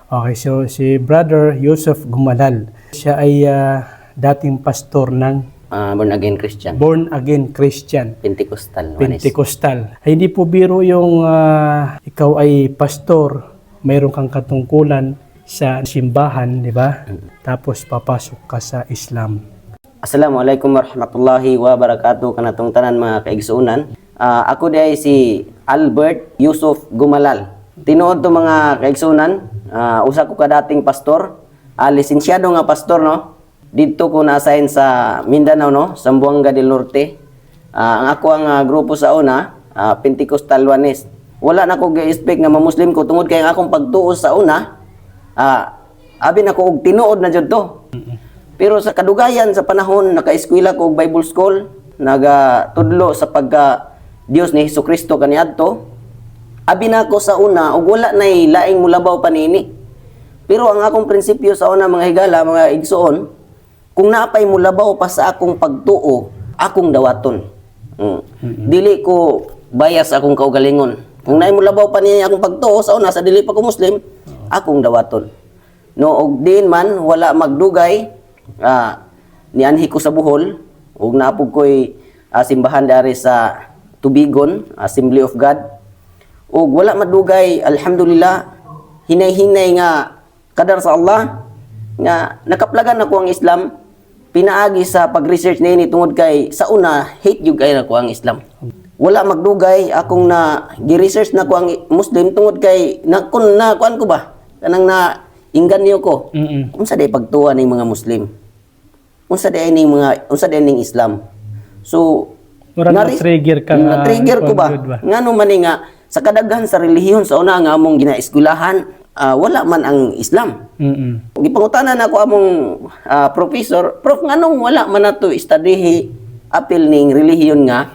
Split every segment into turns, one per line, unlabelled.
Okay, so si Brother Yusuf Gumalal, siya ay dating pastor ng
Born again Christian.
Born Again Christian.
Pentecostal.
Pentecostal. Ay, hindi po biro yung ikaw ay pastor, mayroon kang katungkulan sa simbahan, di ba? Tapos papasok ka sa Islam.
Assalamualaikum warahmatullahi wabarakatuh kanatong tanan mga kaigsuunan. Ako di ay si Albert Yusuf Gumalal. Tinuod to mga kaigsuunan, usa ko ka dating pastor, lisensyado nga pastor, no? Dito ko na-assign sa Mindanao, no? Zamboanga del Norte. Ang ako ang grupo sa una, Pentecostal Oneness. Wala na ko gi-expect nga ma-Muslim ko tungod kay ang akong pagtuo sa una, abi na ko og tinuod na jud to. Pero sa kadugayan sa panahon naka-eskwela ko og Bible School, nagatudlo sa pagka Dios ni Hesukristo kaniadto. Abi na ko sa una og wala nay laing mulabaw pa niini. Pero ang akong prinsipyo sa una mga higala, mga igsuon, kung napay mulabaw pa sa akong pagtuo, akong dawaton. Dili ko bias akong kaugalingon. Kung naay mulabaw pa niya akong pagtuo sa una sa dili pa ko Muslim, akong dawaton. No, og din man wala magdugay, nianhi ko sa Bohol ug naapog ko'y simbahan dari sa Tubigon, Assembly of God. Ug wala madugay, alhamdulillah, hinay-hinay nga kadar sa Allah nga nakaplagan ako ang Islam. Pinaagi sa pag-research niini tungod kay sa una hate jud kay nako ang Islam. Wala magdugay akong na gi-research na ko ang Muslim tungod kay kuan ko ba kanang na inganyo ko. Unsa day pagtuwa ning mga Muslim? Unsa day ning Islam? So
na-trigger ka nga.
Na-trigger ko ba? Ngano man ni nga sa kadaghan sa relihiyon sa una nga among ginaeskwelahan, wala man ang Islam. Gipangutanan ako among professor, Prof, nganong wala man nato study apil ning relihiyon nga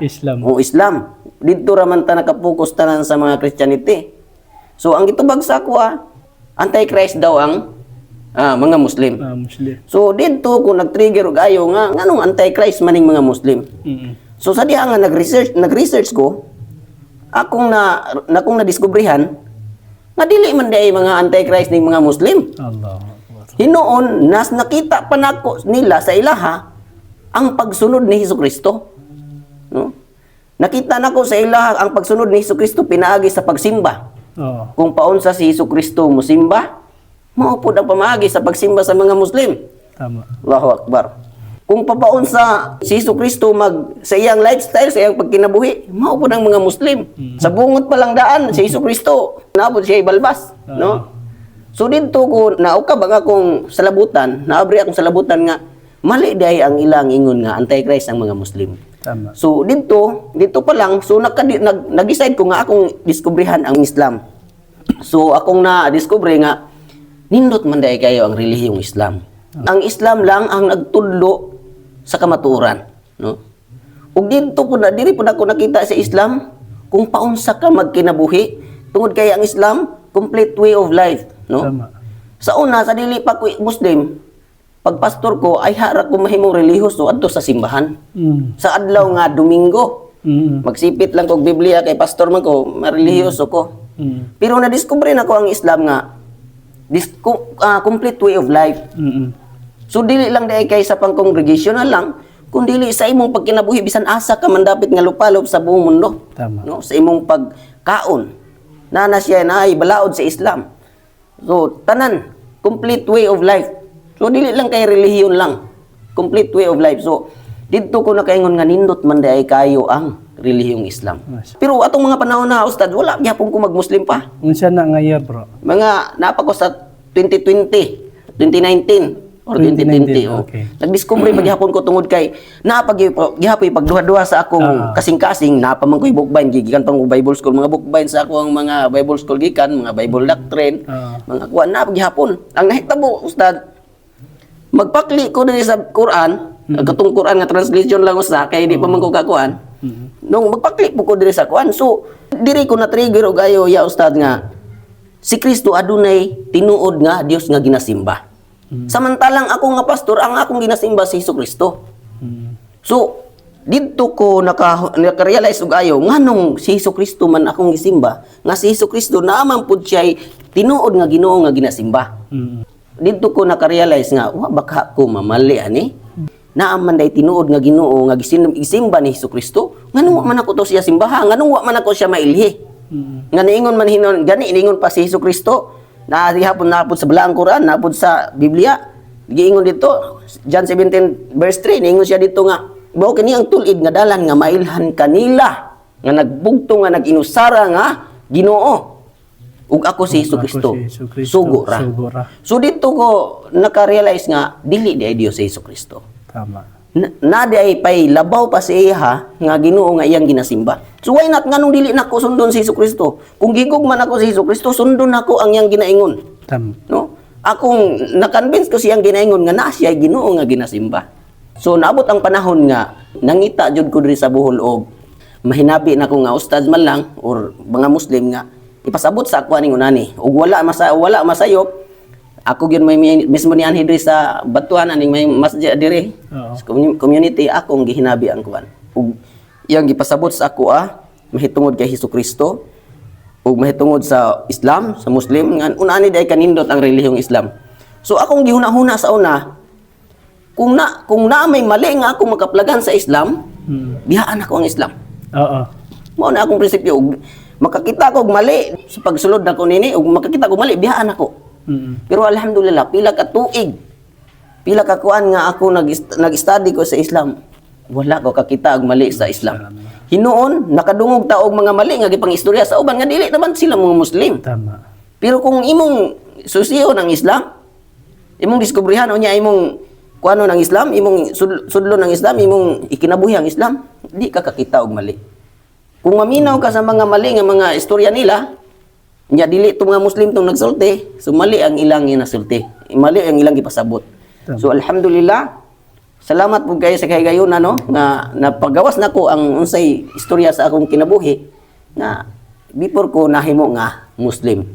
Islam.
O Islam. Dito ra man ta nakapokus tanan sa mga Christianity. So ang gitubag sa ako Antichrist daw ang mga Muslim.
Muslim.
So dito ko nag-trigger og ayo nga nganong Antichrist maning mga Muslim. So sa diha nga nag-research ko, akong na-diskubrihan nga dili man day mga Antichrist ning mga Muslim.
Allah.
Hinoon nakita pa nako nila sa ilaha ang pagsunod ni Hesukristo. No? Nakita nako sa ilaha ang pagsunod ni Hesukristo pinaagi sa pagsimba. Kung paunsa si Hesukristo musimba, mao pud ang pamaagi sa pagsimba sa mga Muslim.
Tama.
Allahu Akbar. Kung papaunsa si Hesukristo sa iyang lifestyle, sa iyang pagkinabuhi, mao pud ang mga Muslim. Sa bungot pa lang daan si Hesukristo, naabot siya ibalbas, no? So dito ko naukab ang akong salabutan, naabri akong salabutan nga mali dahi ang ilang ingon nga Antichrist ang mga Muslim.
Tama.
So dito pa lang so nag-decide ko nga akong diskubrihan ang Islam. So akong na-discover nga nindot man dahi kayo ang relihiyong Islam. Ang Islam lang ang nagtudlo sa kamatuoran, no? Ug dito po na diri po ako nakita sa Islam kung paunsa ka magkinabuhi tungod kay ang Islam complete way of life, no?
Tama.
Sa una sa dili pa ko Muslim, pag pastor ko ay hara ko mahimong relihiyoso adto sa simbahan. Sa adlaw nga Domingo. Magsipit lang kog Biblia kay pastor man ko, marelihiyoso ko. Pero na-discover na ko ang Islam nga complete way of life. So dili lang dai kay sa pang-congregational lang, kun dili sa imong pagkinabuhi bisan asa ka man dapat nga lupalob sa buong mundo.
Tama.
No, sa imong pagkaon. Na siya na ay balaod sa Islam. So tanan complete way of life. So dili lang kay relihiyon lang. Complete way of life. So didto ko nakaingon nga nindot man dai kayo ang relihiyong Islam. Pero atong mga panahon na ustad, wala gyapon ko mag-Muslim pa.
Unsa na nga iya, bro?
Mga napa ko sa 2020, 2019 or 2020.
Okay.
Nag-discover paghapon ko tungod kay gihapoy pagduha-duha sa akong kasing-kasing napaman ko'y bookbind gikan pang Bible School, mga bookbind sa akong mga Bible School gikan, mga Bible doctrine, mga kuan na paghapon. Ang nahitabo ustad, magpakli ko diri sa Quran, katong Quran nga translation lang usa kay di pa man ko kakuan. Nung magpakli ko diri sa kuan, so diri ko na trigger og ayo ya ustad nga si Kristo adunay tinuod nga Dios nga ginasimba. Samantalang ako nga pastor, ang akong ginasimba si Hesukristo. So, dito ko naka-realize og ayo nganong si Hesukristo man akong gisimba, nga si Hesukristo naman pud siya tinuod nga Ginoo nga ginasimba. Dito ko nakarealize nga, baka ko mamali ani. Naaman day tinuod nga Ginoo nga gisimba ni Hesukristo. Nganong wa man ako to siya simbahan, nganong wa man ako siya mailhi. Nga niingon man hinon gani niingon pa si Hesukristo na hapon sa balaang Quran, napod sa Biblia. Giingon dito John 17 verse 3 niingon siya dito nga, mao kini ang tulid nga dalan nga mailhan kanila nga nagbugto nga naginusara nga Ginoo. Ug ako si Hesukristo. Sugo ra. So dito ko naka-realize nga dili di ay Dios si Hesukristo.
Tama.
Na di ay pay labaw pa si iya nga Ginoo nga iyang ginasimba. So why not nganong dili nako sundon si Hesukristo? Kung gigog man ako si Hesukristo, sundon nako ang iyang ginaingon.
Tama.
No? Akong na-convince ko siyang ginaingon nga na siya Ginoo nga ginasimba. So naabot ang panahon nga nangita jud ko diri sa Bohol og mahinabi na ko nga ustad man lang or mga Muslim nga ipasabot sa ako aning unani ug wala masayop ako gyud may mismo ni anhi diri sa batuan aning may masjid diri sa community akong gihinabi ang kuan ug iyang gipasabot sa ako mahitungod kay Hesukristo ug mahitungod sa Islam sa Muslim nga unani day kanindot ang relihiyong Islam. So akong gihuna-huna sa una kung na may mali nga ako makaplagan sa Islam biyaan ako ang Islam.
Oo.
Mao na akong prinsipyo ug makakita ko og mali sa pagsulod nako nini ug makakita ko mali biyaan ako. Pero alhamdulillah pila ka tuig pila ka kuan nga ako nag-study ko sa Islam wala ko kakita og mali sa Islam. Hinuon nakadungog ta og mga mali nga gipang-istorya sa uban nga dili naman sila mga Muslim.
Tama.
Pero kung imong susiyo ng Islam, imong diskubrihan unya imong kuano ng Islam, imong sudlo ng Islam, imong ikinabuhi ang Islam, di ka kakita og mali. Kung maminaw ka sa mga mali nga mga istorya nila, nya dili to mga Muslim tong nagsulti, so mali ang ilang ginasulti. Mali ang ilang gipasabot. So alhamdulillah, salamat po kayo sa kahigayon no nga napagawas nako ang unsay istorya sa akong kinabuhi nga before ko nahimo nga Muslim.